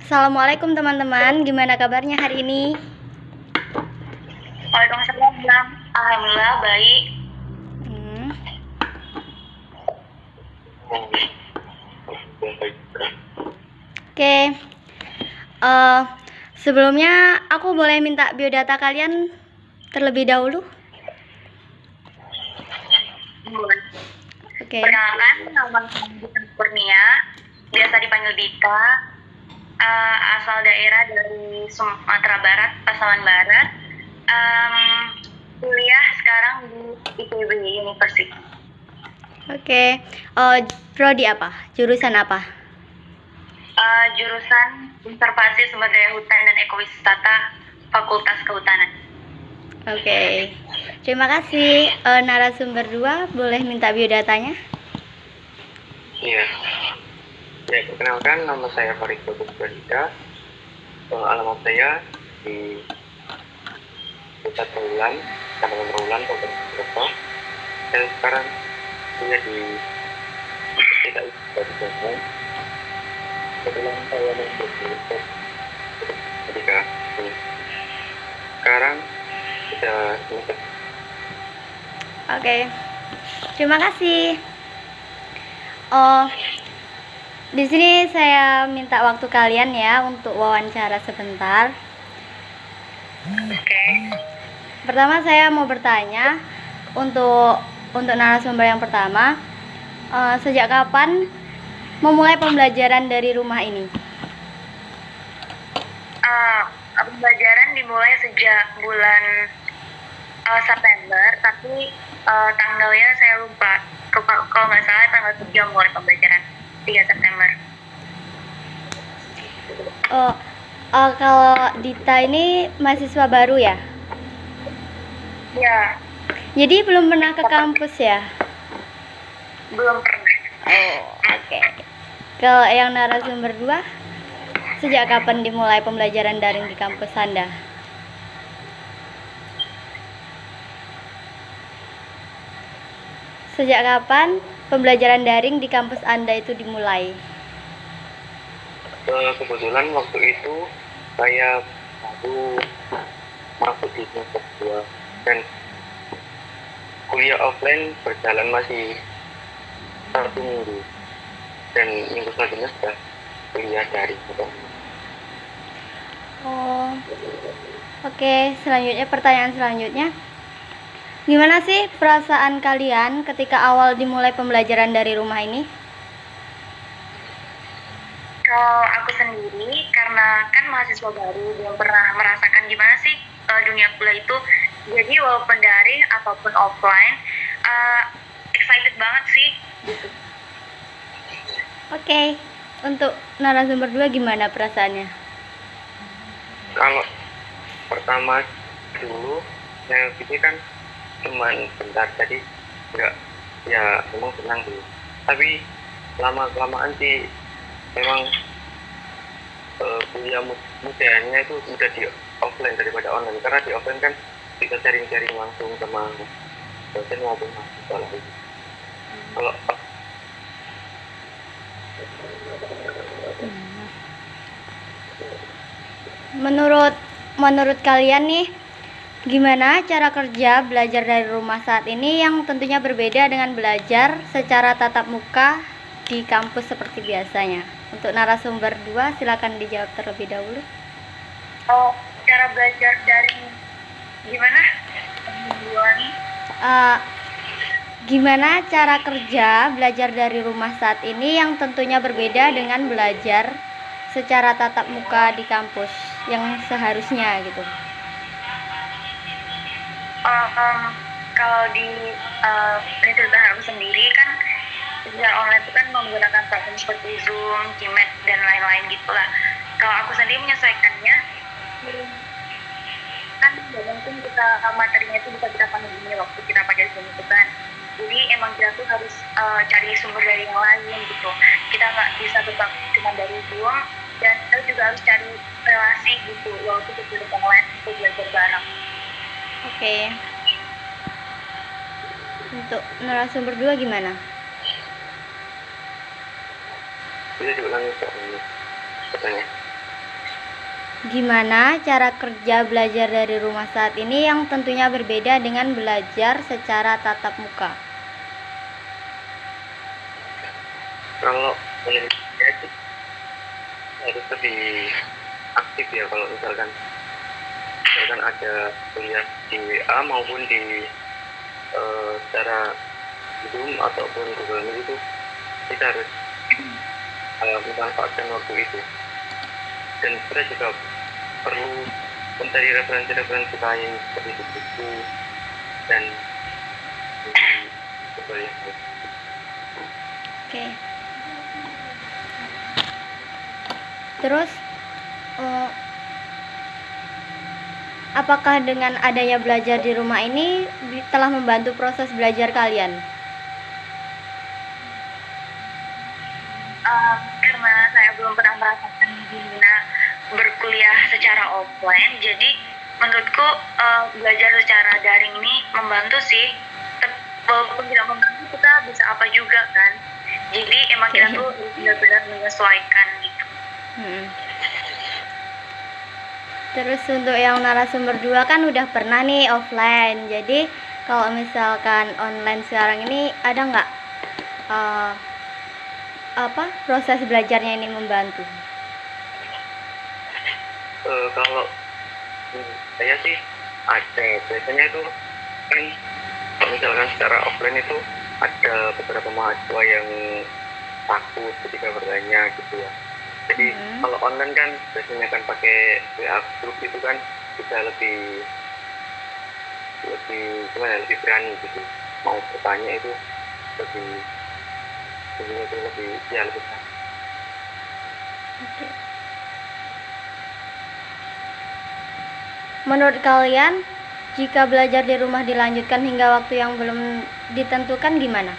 Assalamualaikum teman-teman, gimana kabarnya hari ini? Waalaikumsalam, Bang. Alhamdulillah baik. Hmm, Oke, sebelumnya aku boleh minta biodata kalian terlebih dahulu? Oke, Perkenalkan, nama saya Dita Kurnia, biasa dipanggil Dita, asal daerah dari Sumatera Barat, Pasaman Barat. Kuliah sekarang di IPB University. oke. Prodi apa? Jurusan apa? Jurusan Konservasi Sumber Daya Hutan dan Ekowisata, Fakultas Kehutanan. Oke, terima kasih. Narasumber 2, boleh minta biodatanya? Iya. Ya, perkenalkan nama saya Farid Dika. Alamat saya di Desa Trawulan, Kecamatan Trawulan, Kabupaten Mojokerto. Dan sekarang kuliah di DKI dari Bandung. Kebetulan saya masuk di ketika ini. Sekarang sudah semester. Oke, terima kasih. Di sini saya minta waktu kalian ya untuk wawancara sebentar. Oke. Pertama saya mau bertanya untuk narasumber yang pertama, sejak kapan memulai pembelajaran dari rumah ini? Pembelajaran dimulai sejak bulan September, tapi tanggalnya saya lupa. Kalau nggak salah tanggal 3 mulai pembelajaran, 3 September. Kalau Dita ini mahasiswa baru ya? Ya, Jadi belum pernah ke kampus ya? belum pernah. Oh, oke. Kalau yang narasumber 2, sejak kapan dimulai pembelajaran daring di kampus Anda? Sejak kapan pembelajaran daring di kampus Anda itu dimulai? Kebetulan waktu itu saya baru masuk di semester 2 dan kuliah offline berjalan masih 1 minggu dan minggu selanjutnya sudah kuliah daring. Oh, oke. Selanjutnya, pertanyaan selanjutnya, gimana sih perasaan kalian ketika awal dimulai pembelajaran dari rumah ini? Kalau aku sendiri, karena kan mahasiswa baru, belum pernah merasakan gimana sih dunia kuliah itu. Jadi walaupun daring ataupun offline, excited banget sih. Gitu. Oke, untuk narasumber 2 gimana perasaannya? Kalau pertama dulu saya pikir kan cuman bentar, jadi enggak, ya memang senang dulu, tapi lama kelamaan sih memang kuliah mudahnya itu mudah di offline daripada online, karena di offline kan bisa sharing-sharing langsung sama dosen maupun mahasiswa lain. Kalau Menurut kalian nih, gimana cara kerja belajar dari rumah saat ini yang tentunya berbeda dengan belajar secara tatap muka di kampus seperti biasanya? Untuk narasumber 2, silakan dijawab terlebih dahulu. Cara belajar dari gimana? Gimana cara kerja belajar dari rumah saat ini yang tentunya berbeda dengan belajar secara tatap muka di kampus yang seharusnya gitu? Kalau di universitas aku sendiri kan belajar online itu kan menggunakan platform seperti Zoom, Gmail, dan lain-lain gitulah. Kalau aku sendiri menyesuaikannya, kan nggak mungkin kita materinya itu bisa kita pahami waktu kita pakai Zoom itu kan. Jadi emang kita tuh harus cari sumber dari yang lain gitu. Kita nggak bisa tetap cuma dari Zoom, dan kita juga harus cari relasi gitu waktu kita online untuk belajar bareng. Oke. Untuk narasumber 2 gimana? bisa diulangi soalnya pertanyaan. Gimana cara kerja belajar dari rumah saat ini yang tentunya berbeda dengan belajar secara tatap muka? Kalau dari saya sih harus lebih aktif ya, kalau misalkan ada kuliah di WA maupun di secara Zoom ataupun Google Meet itu, kita harus memanfaatkan waktu itu. Dan kita juga perlu mencari referensi-referensi lain seperti buku dan sebagainya. Oke. Terus, apakah dengan adanya belajar di rumah ini telah membantu proses belajar kalian? Karena saya belum pernah merasakan gimana berkuliah secara offline, jadi menurutku belajar secara daring ini membantu sih. Walaupun tidak membantu, kita bisa apa juga kan. Jadi emang kita tuh benar-benar menyesuaikan gitu. Terus untuk yang narasumber 2 kan udah pernah nih offline. Jadi kalau misalkan online sekarang ini ada nggak proses belajarnya ini membantu? Kalau saya sih ada, biasanya itu kan kalau misalkan secara offline itu ada beberapa mahasiswa yang takut ketika bertanya gitu ya. Jadi kalau online kan biasanya kan pakai WA group itu kan bisa lebih berani gitu, mau bertanya itu lebih berani. Oke. Menurut kalian, jika belajar di rumah dilanjutkan hingga waktu yang belum ditentukan gimana?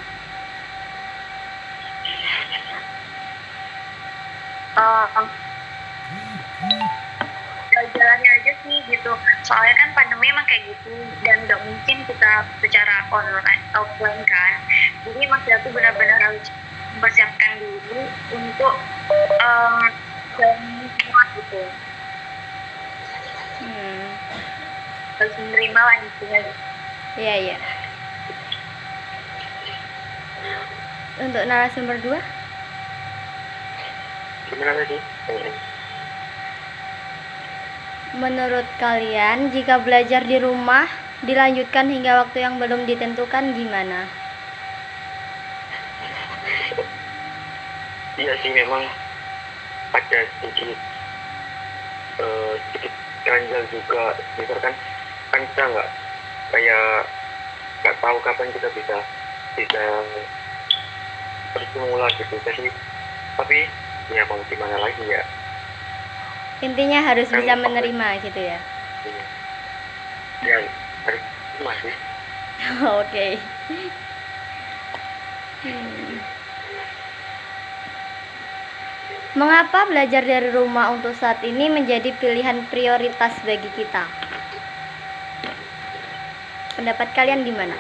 Jalannya aja sih gitu. Soalnya kan pandemi emang kayak gitu dan nggak mungkin kita secara online offline kan. Jadi emang kita tuh benar-benar harus mempersiapkan diri untuk dan gitu. Harus menerima lah intinya. Iya. Untuk narasumber 2? Gimana tadi? Menurut kalian, jika belajar di rumah dilanjutkan hingga waktu yang belum ditentukan gimana? Iya sih, memang ada sedikit ganjal juga. Misalkan kan kita nggak tahu kapan kita bisa bersemula gitu. Jadi tapi ya mau gimana lagi ya. Intinya harus bisa menerima gitu ya. Ya harus masih. Oke. Mengapa belajar dari rumah untuk saat ini menjadi pilihan prioritas bagi kita? Pendapat kalian gimana?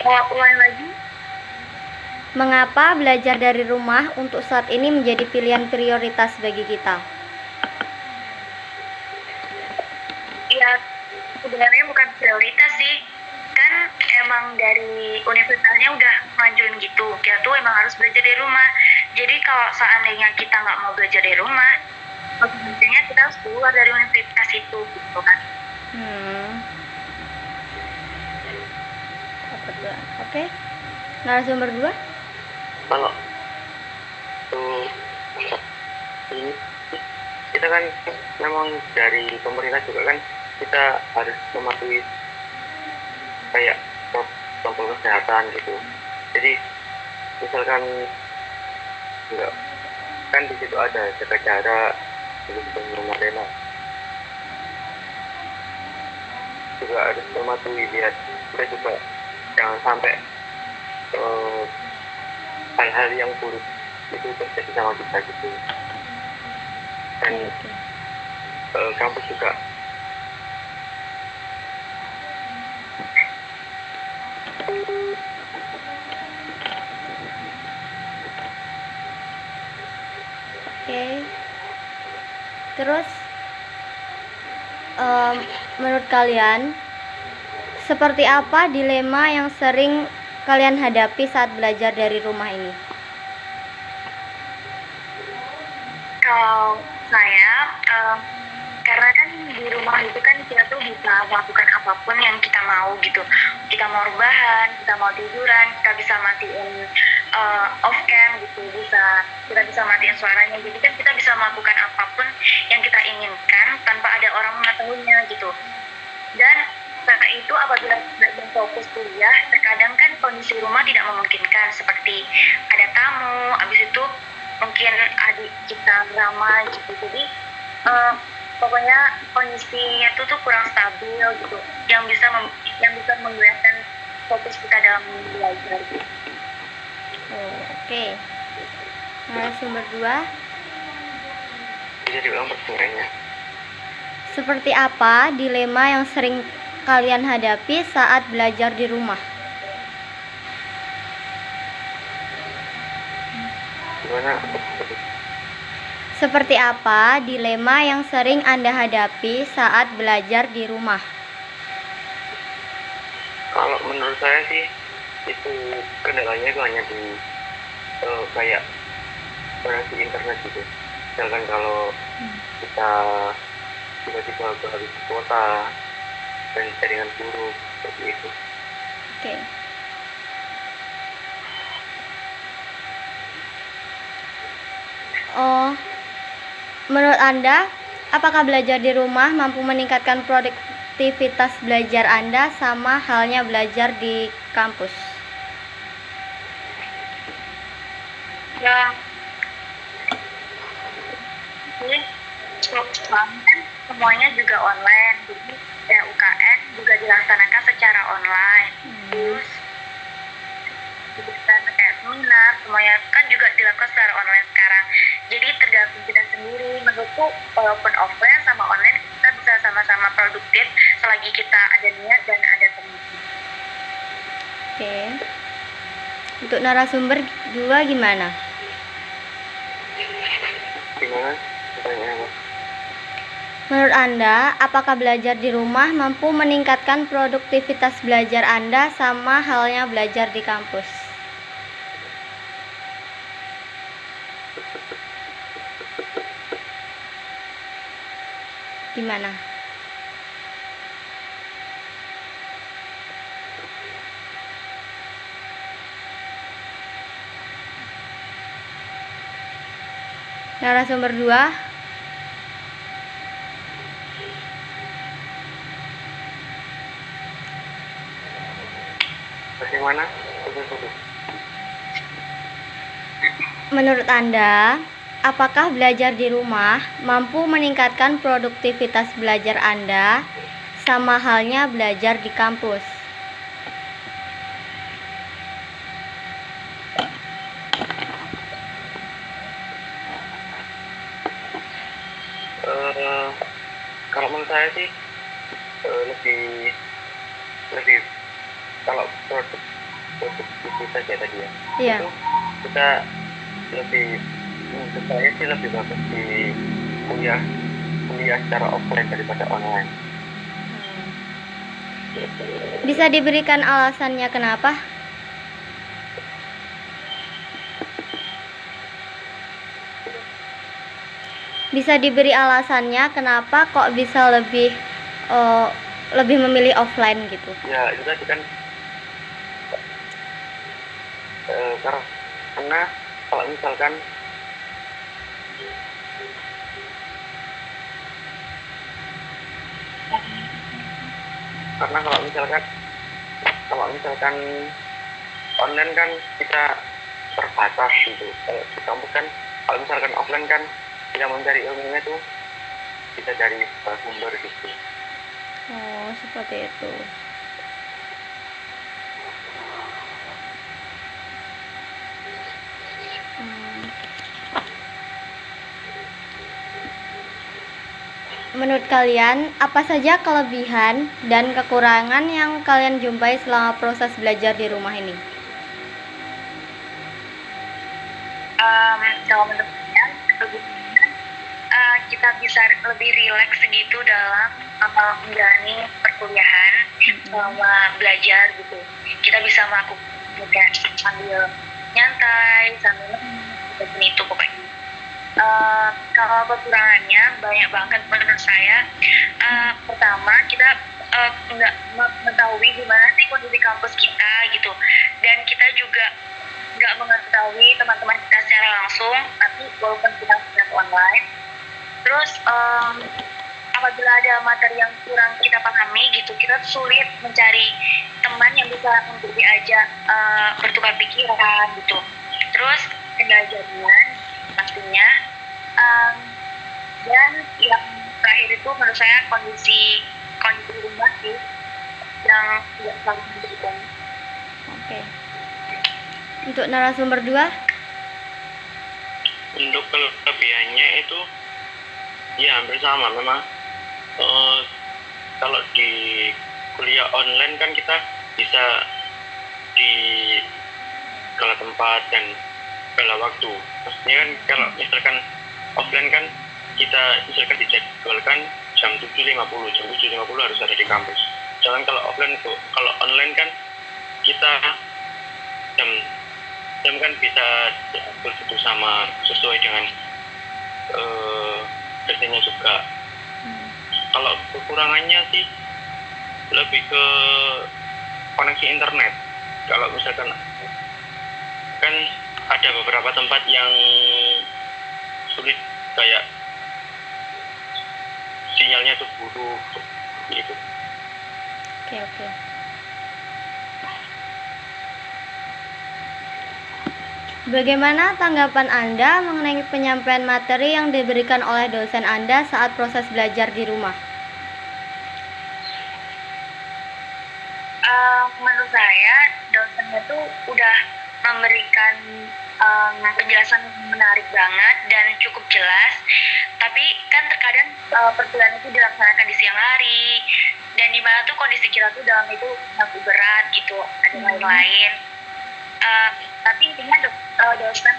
Ulang lagi. Mengapa belajar dari rumah untuk saat ini menjadi pilihan prioritas bagi kita? Ya, sebenarnya bukan prioritas sih. Kan emang dari universitasnya udah ngajuin gitu. Kita tuh emang harus belajar dari rumah. Jadi kalau seandainya kita nggak mau belajar dari rumah, maksudnya kita harus keluar dari universitas itu gitu kan. Oke. Narasumber 2? Kalau tuh ini kita kan memang dari pemerintah juga kan kita harus mematuhi kayak protokol kesehatan gitu. Jadi misalkan enggak kan di situ ada jaga jarak, begitu menerima juga harus mematuhi, biar kita juga jangan sampai hal-hal yang buruk itu terjadi sama kita gitu. Dan kampus juga Terus menurut kalian seperti apa dilema yang sering kalian hadapi saat belajar dari rumah ini? Kalau saya, karena kan di rumah itu kan kita tuh bisa melakukan apapun yang kita mau gitu. Kita mau rebahan, kita mau tiduran, kita bisa matiin off cam gitu, kita bisa matiin suaranya. Jadi kan kita bisa melakukan apapun yang kita inginkan tanpa ada orang mengetahuinya gitu. Dan karena itu apabila kita fokus kuliah, terkadang kan kondisi rumah tidak memungkinkan, seperti ada tamu, habis itu mungkin adik kita ramai gitu. Jadi pokoknya kondisinya tuh kurang stabil gitu, yang bisa menggoyahkan fokus kita dalam belajar gitu. Oke. Narasumber 2, Bisa diulang pertanyaannya. seperti apa dilema yang sering kalian hadapi saat belajar di rumah? Gimana? Seperti apa dilema yang sering Anda hadapi saat belajar di rumah? Kalau menurut saya sih itu kendalanya itu hanya di kayak koneksi internet gitu. Misalkan kalau kita tiba-tiba habis kuota dan jaringan buruk seperti itu. Oke. Oh, menurut Anda, apakah belajar di rumah mampu meningkatkan produktivitas belajar Anda sama halnya belajar di kampus? Ya, jadi sekarang kan semuanya juga online, jadi ya UKN juga dilaksanakan secara online. Terus kayak seminar semuanya kan juga dilakukan secara online sekarang. Jadi tergantung kita sendiri. Menurutku walaupun offline sama online kita bisa sama-sama produktif selagi kita ada niat dan ada komitmen. Oke. Untuk narasumber 2 gimana? Gimana? Pertanyaannya apa? Menurut Anda, apakah belajar di rumah mampu meningkatkan produktivitas belajar Anda sama halnya belajar di kampus? Gimana? Narasumber 2, Bagaimana? menurut Anda, apakah belajar di rumah mampu meningkatkan produktivitas belajar Anda sama halnya belajar di kampus? Kalau menurut saya sih lebih kalau produktivitas ya tadi ya. Iya. Itu kita lebih, menurut saya sih lebih bagus di kuliah secara offline daripada online. Bisa diberikan alasannya kenapa? Bisa diberi alasannya kenapa kok bisa lebih memilih offline gitu? Ya itu tadi kan karena kalau misalkan online kan kita terbatas gitu. Kalau di kampus kan, kalau misalkan offline kan kita mencari ilmunya tuh bisa dari sumber gitu. Oh, seperti itu. Menurut kalian, apa saja kelebihan dan kekurangan yang kalian jumpai selama proses belajar di rumah ini? Kalau menurut saya, kita bisa lebih rileks gitu dalam menjalani perkuliahan selama belajar gitu. Kita bisa melakukan sambil nyantai, sambil seperti itu pokoknya. Kalau kekurangannya banyak banget menurut saya. Pertama, kita nggak mengetahui gimana sih kondisi kampus kita gitu, dan kita juga nggak mengetahui teman-teman kita secara langsung, tapi walaupun kita sudah online. Terus apabila ada materi yang kurang kita pahami gitu, kita sulit mencari teman yang bisa untuk diajak bertukar pikiran gitu. Terus kendala jaringan pastinya, dan yang terakhir itu menurut saya kondisi rumah sih yang tidak selalu mendukung. Oke. Untuk narasumber 2? Untuk kelebihannya itu ya hampir sama memang. Kalau di kuliah online kan kita bisa di segala tempat dan segala waktu. Maksudnya kan kalau misalkan offline kan kita misalkan dijadwalkan jam 7.50 harus ada di kampus. Jangan kalau offline itu, kalau online kan kita jam kan bisa diatur itu sama sesuai dengan biasanya juga. Kalau kekurangannya sih lebih ke koneksi internet. Kalau misalkan kan ada beberapa tempat yang sulit, kayak sinyalnya tuh buruk gitu. Oke. Bagaimana tanggapan Anda mengenai penyampaian materi yang diberikan oleh dosen Anda saat proses belajar di rumah? Menurut saya dosennya tuh udah memberikan penjelasan yang menarik banget dan cukup jelas. Tapi kan terkadang perkuliahan itu dilaksanakan di siang hari, dan dimana tuh kondisi kita tuh dalam itu sangat berat gitu, ada lain-lain. Tapi intinya para dosen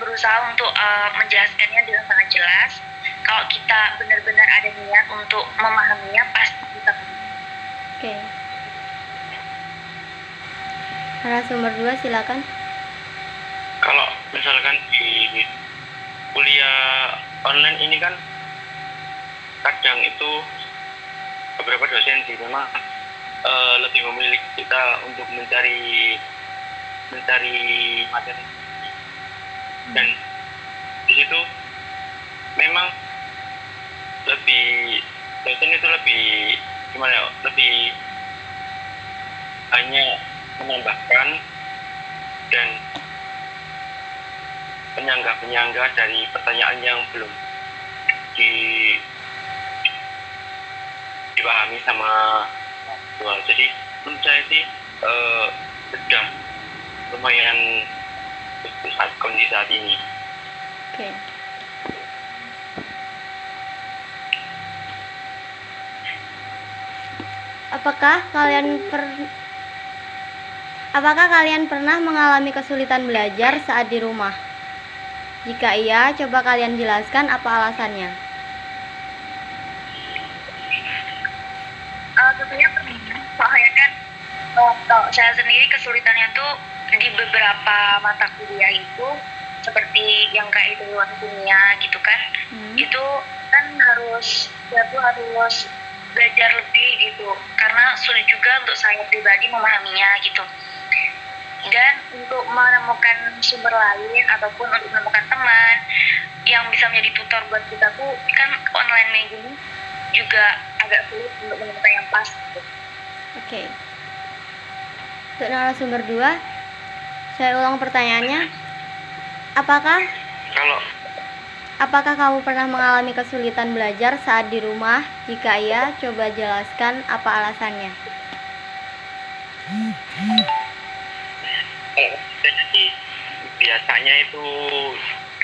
berusaha untuk menjelaskannya dengan sangat jelas. Kalau kita benar-benar ada niat untuk memahaminya, pasti bisa. Oke. Narasumber 2 silakan. Kalau misalkan di kuliah online ini kan kadang itu beberapa dosen sih memang lebih memilih kita untuk mencari materi, dan di situ memang dosen itu lebih hanya menambahkan dan penyangga dari pertanyaan yang belum dipahami sama mahasiswa. Jadi menurut saya sih sudah lumayan kondisi saat ini. Oke. Apakah kalian pernah mengalami kesulitan belajar saat di rumah? Jika iya, coba kalian jelaskan apa alasannya. Tentunya pernah, soalnya kan kalau saya sendiri kesulitannya tuh di beberapa mata kuliah itu, seperti yang kayak itu kimia gitu kan, itu kan harus belajar lebih gitu, karena sulit juga untuk saya pribadi memahaminya gitu. Dan untuk menemukan sumber lain ataupun untuk menemukan teman yang bisa menjadi tutor buat kita tuh kan online ini juga agak sulit untuk menemukan yang pas gitu. Oke. Untuk narasumber 2, saya ulang pertanyaannya. Apakah kamu pernah mengalami kesulitan belajar saat di rumah? Jika iya, coba jelaskan apa alasannya. Biasanya itu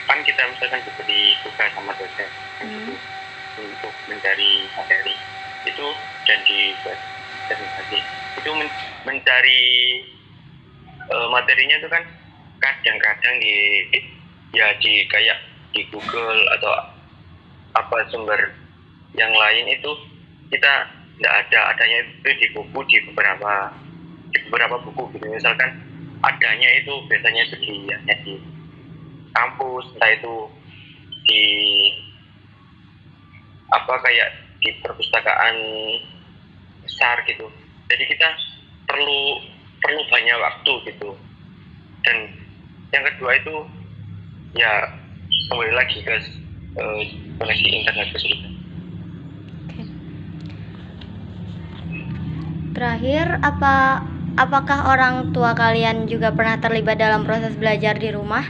kan kita misalkan diberi tugas sama dosen untuk mencari materi itu, dan di presentasi itu mencari materinya itu kan kadang-kadang di kayak di Google atau apa sumber yang lain itu kita tidak adanya itu di buku, di beberapa buku gitu. Misalkan adanya itu biasanya itu di kampus, entah itu di kayak di perpustakaan besar gitu. Jadi kita perlu banyak waktu gitu. Dan yang kedua itu ya kembali lagi ke koneksi internet kesulitan. Oke. Terakhir, apakah orang tua kalian juga pernah terlibat dalam proses belajar di rumah?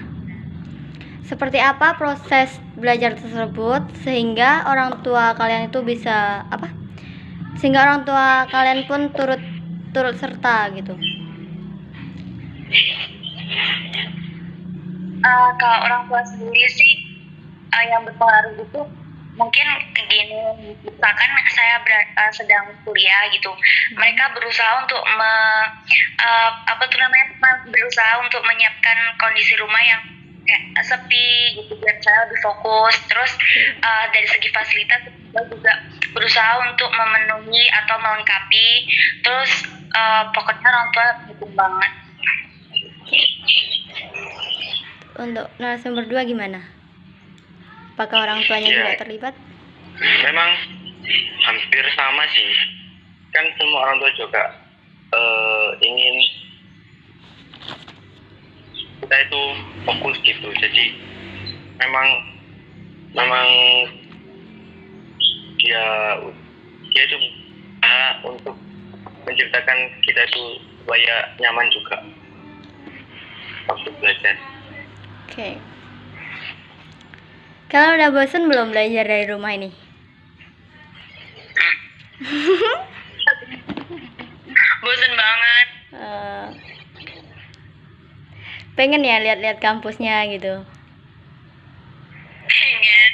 Seperti apa proses belajar tersebut sehingga orang tua kalian itu bisa sehingga orang tua kalian pun turut serta gitu? Kalau orang tua sendiri sih yang berpengaruh itu mungkin gini, misalkan saya sedang kuliah gitu, mereka berusaha untuk berusaha untuk menyiapkan kondisi rumah yang kayak sepi gitu biar saya lebih fokus. Terus dari segi fasilitas kita juga berusaha untuk memenuhi atau melengkapi. Terus pokoknya orang tua dukung banget. Untuk narasumber 2 gimana? Apakah orang tuanya juga terlibat? Memang hampir sama sih. Kan semua orang tua juga ingin kita itu fokus gitu. Jadi memang dia itu untuk menciptakan kita itu supaya nyaman juga waktu belajar. Oke. Kalian udah bosen belum belajar dari rumah ini? Bosen banget. Pengen ya lihat-lihat kampusnya gitu. Pengen.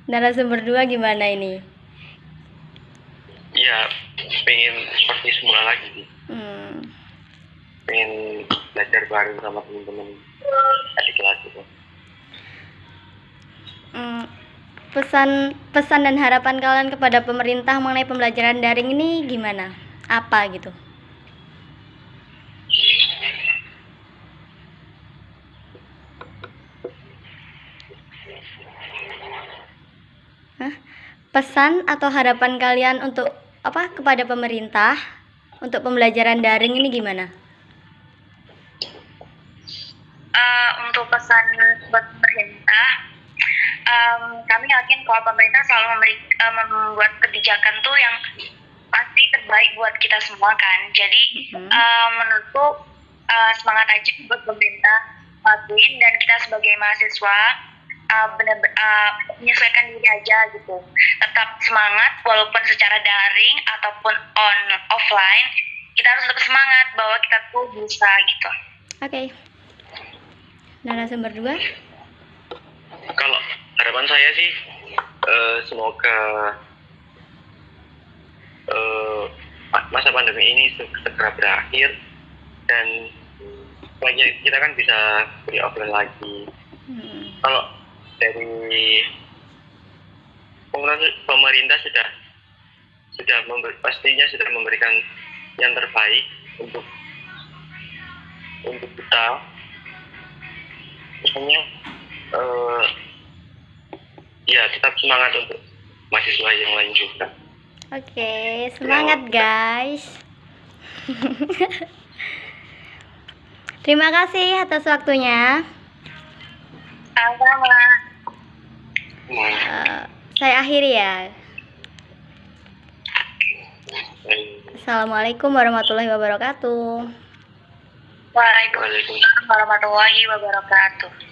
Narasumber 2 gimana ini? Ya, pengen seperti semula lagi sih. Pengen belajar bareng sama teman-teman adik kelas itu. Pesan dan harapan kalian kepada pemerintah mengenai pembelajaran daring ini gimana? Apa gitu? Pesan atau harapan kalian untuk kepada pemerintah untuk pembelajaran daring ini gimana? Untuk pesan buat pemerintah, kami yakin kalau pemerintah selalu membuat kebijakan tuh yang pasti terbaik buat kita semua kan. Jadi menurutku semangat aja buat pemerintah lakuin, dan kita sebagai mahasiswa menyesuaikan diri aja gitu. Tetap semangat walaupun secara daring ataupun offline, kita harus tetap semangat bahwa kita tuh bisa gitu. Oke. Narasumber 2? Kalau harapan saya sih semoga masa pandemi ini segera berakhir dan kita kan bisa kuliah offline lagi. Kalau dari pemerintah pastinya sudah memberikan yang terbaik untuk kita. Misalnya ya tetap semangat untuk mahasiswa yang lain juga. Oke, semangat guys. Terima kasih atas waktunya. Sama-sama. Saya akhiri ya. Assalamualaikum warahmatullahi wabarakatuh. Waalaikumsalam warahmatullahi wabarakatuh.